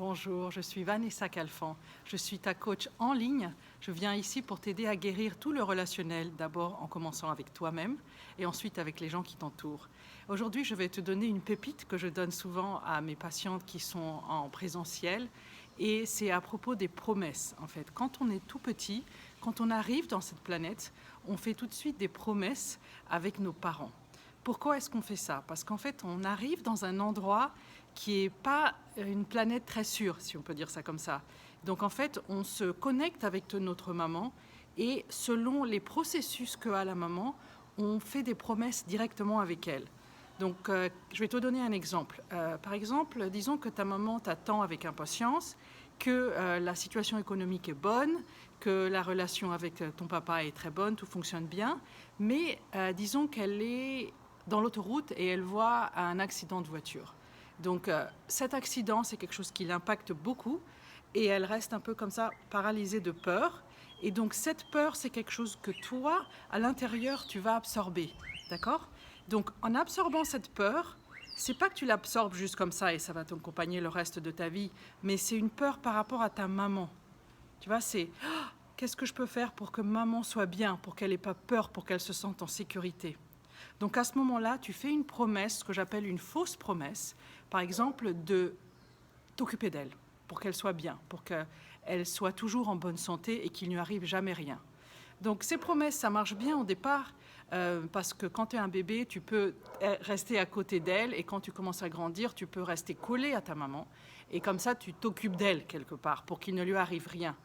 Bonjour, je suis Vanessa Calfan. Je suis ta coach en ligne. Je viens ici pour t'aider à guérir tout le relationnel, d'abord en commençant avec toi-même et ensuite avec les gens qui t'entourent. Aujourd'hui, je vais te donner une pépite que je donne souvent à mes patientes qui sont en présentiel et c'est à propos des promesses. En fait, quand on est tout petit, quand on arrive dans cette planète, on fait tout de suite des promesses avec nos parents. Pourquoi est-ce qu'on fait ça? Parce qu'en fait, on arrive dans un endroit qui n'est pas une planète très sûre, si on peut dire ça comme ça. Donc en fait, on se connecte avec notre maman et selon les processus qu'a la maman, on fait des promesses directement avec elle. Donc je vais te donner un exemple. Par exemple, disons que ta maman t'attend avec impatience, que la situation économique est bonne, que la relation avec ton papa est très bonne, tout fonctionne bien, mais disons qu'elle est dans l'autoroute et elle voit un accident de voiture. Donc cet accident, c'est quelque chose qui l'impacte beaucoup et elle reste un peu comme ça paralysée de peur. Et donc cette peur, c'est quelque chose que toi, à l'intérieur, tu vas absorber, d'accord? Donc en absorbant cette peur, c'est pas que tu l'absorbes juste comme ça et ça va t'accompagner le reste de ta vie, mais c'est une peur par rapport à ta maman. Tu vois, c'est qu'est-ce que je peux faire pour que maman soit bien, pour qu'elle n'ait pas peur, pour qu'elle se sente en sécurité. Donc à ce moment-là, tu fais une promesse, ce que j'appelle une fausse promesse, par exemple de t'occuper d'elle, pour qu'elle soit bien, pour qu'elle soit toujours en bonne santé et qu'il ne lui arrive jamais rien. Donc ces promesses, ça marche bien au départ, parce que quand tu es un bébé, tu peux rester à côté d'elle et quand tu commences à grandir, tu peux rester collé à ta maman. Et comme ça, tu t'occupes d'elle quelque part pour qu'il ne lui arrive rien.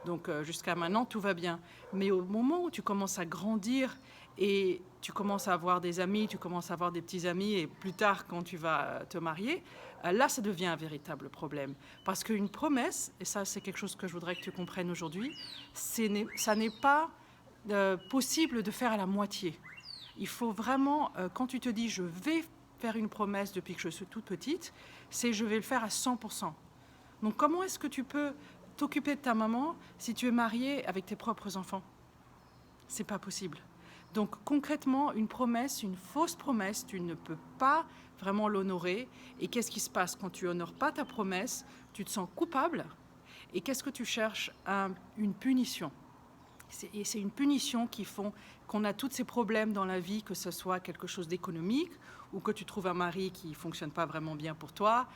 Donc jusqu'à maintenant, tout va bien. Mais au moment où tu commences à grandir et tu commences à avoir des amis, tu commences à avoir des petits amis et plus tard quand tu vas te marier, là ça devient un véritable problème. Parce qu'une promesse, et ça c'est quelque chose que je voudrais que tu comprennes aujourd'hui, ça n'est pas possible de faire à la moitié. Il faut vraiment, quand tu te dis je vais faire une promesse depuis que je suis toute petite, c'est je vais le faire à 100%. Donc comment est-ce que tu peux t'occuper de ta maman si tu es marié avec tes propres enfants? C'est pas possible. Donc concrètement, une promesse, une fausse promesse, tu ne peux pas vraiment l'honorer. Et qu'est-ce qui se passe quand tu honores pas ta promesse? Tu te sens coupable. Et qu'est-ce que tu cherches? Une punition. Et c'est une punition qui font qu'on a tous ces problèmes dans la vie, que ce soit quelque chose d'économique, ou que tu trouves un mari qui ne fonctionne pas vraiment bien pour toi,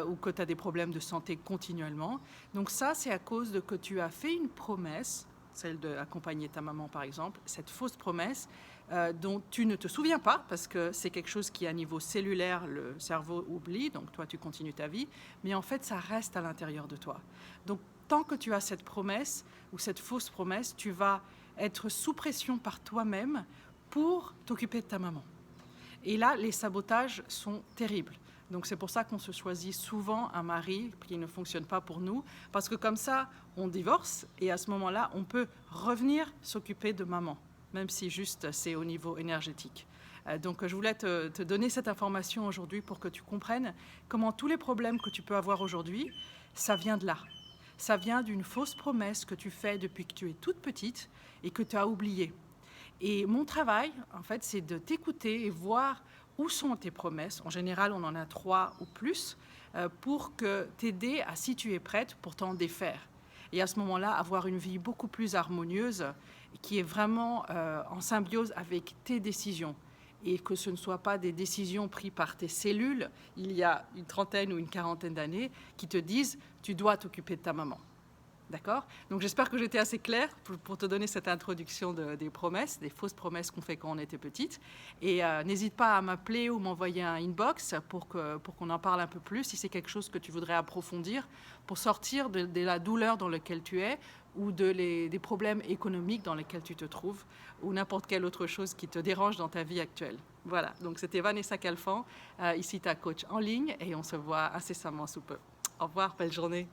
ou que tu as des problèmes de santé continuellement. Donc ça, c'est à cause de que tu as fait une promesse, celle d'accompagner ta maman par exemple, cette fausse promesse dont tu ne te souviens pas, parce que c'est quelque chose qui à niveau cellulaire, le cerveau oublie, donc toi tu continues ta vie, mais en fait ça reste à l'intérieur de toi. Donc tant que tu as cette promesse ou cette fausse promesse, tu vas être sous pression par toi-même pour t'occuper de ta maman. Et là, les sabotages sont terribles. Donc c'est pour ça qu'on se choisit souvent un mari qui ne fonctionne pas pour nous, parce que comme ça, on divorce et à ce moment-là, on peut revenir s'occuper de maman, même si juste c'est au niveau énergétique. Donc je voulais te donner cette information aujourd'hui pour que tu comprennes comment tous les problèmes que tu peux avoir aujourd'hui, ça vient de là. Ça vient d'une fausse promesse que tu fais depuis que tu es toute petite et que tu as oubliée. Et mon travail, en fait, c'est de t'écouter et voir où sont tes promesses. En général, on en a 3 ou plus pour t'aider à, si tu es prête, pour t'en défaire. Et à ce moment-là, avoir une vie beaucoup plus harmonieuse qui est vraiment en symbiose avec tes décisions. Et que ce ne soit pas des décisions prises par tes cellules il y a une trentaine ou une quarantaine d'années qui te disent « tu dois t'occuper de ta maman ». D'accord? Donc j'espère que j'étais assez claire pour te donner cette introduction des promesses, des fausses promesses qu'on fait quand on était petite. Et n'hésite pas à m'appeler ou m'envoyer un inbox pour qu'on en parle un peu plus, si c'est quelque chose que tu voudrais approfondir, pour sortir de la douleur dans laquelle tu es ou des problèmes économiques dans lesquels tu te trouves, ou n'importe quelle autre chose qui te dérange dans ta vie actuelle. Voilà, donc c'était Vanessa Calfan, ici ta coach en ligne, et on se voit incessamment sous peu. Au revoir, belle journée.